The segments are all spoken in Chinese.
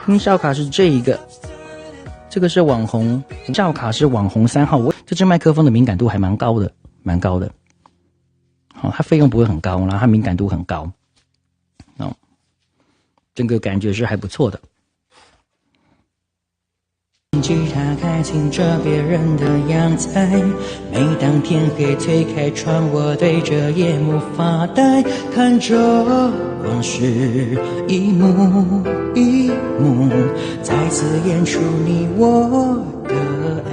音效卡是这一个，这个是网红音效卡是网红3号。这支麦克风的敏感度还蛮高的，蛮高的。好，它费用不会很高，然后它敏感度很高。哦，整个感觉是还不错的。吉他开听着别人的阳台，每当天黑推开窗，我对着夜幕发呆，看着往事一幕一幕，再次演出你我的爱。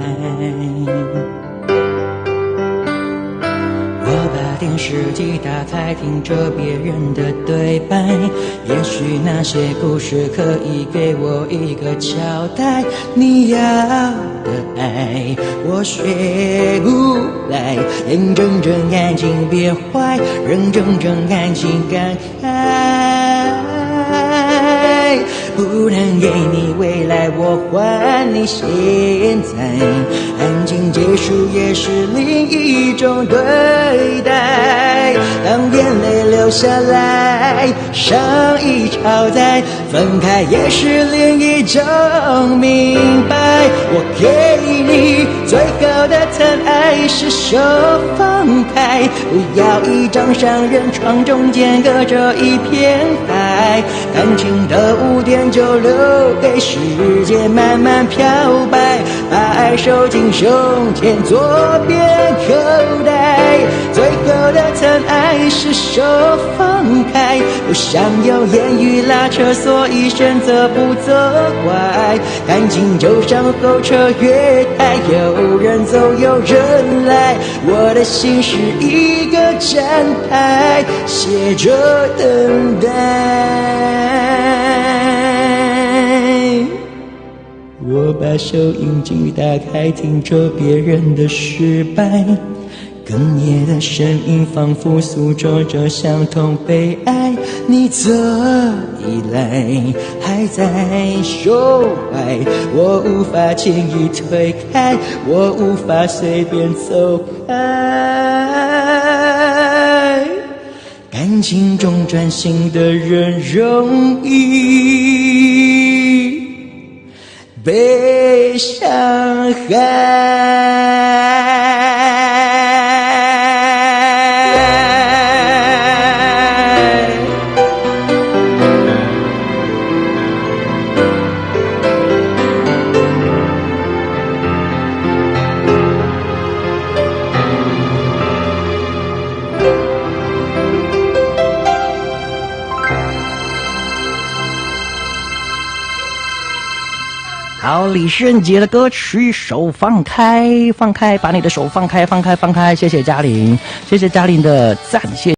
我把电视机打开，听着别人的对白，也许那些故事可以给我一个交代。你要的爱我学不来，认真真感情别坏，认真真感情感慨，不能给你未来，我还你现在。安静结束也是另一种对待，当眼泪流下来，伤已超载，分开也是另一种明白。我给你最后的疼爱是手放开，不要一张双人床，中间隔着一片海，感情的污点就留给时间慢慢漂白，把爱收进胸前左边口袋。最后的疼爱是手放开，不想用言语拉扯，所以选择不责怪。感情就像候车月台，有人走有人来，我的心是一个站台，写着等待。我把收音机打开，听着别人的失败，哽咽的声音仿佛诉说着相同悲哀。你这一来还在说爱，我无法轻易推开，我无法随便走开。感情中专心的人容易被伤害。好，李圣杰的歌曲《手放开》，放开，把你的手放开，放开，放开。谢谢嘉玲，谢谢嘉玲的赞，谢谢。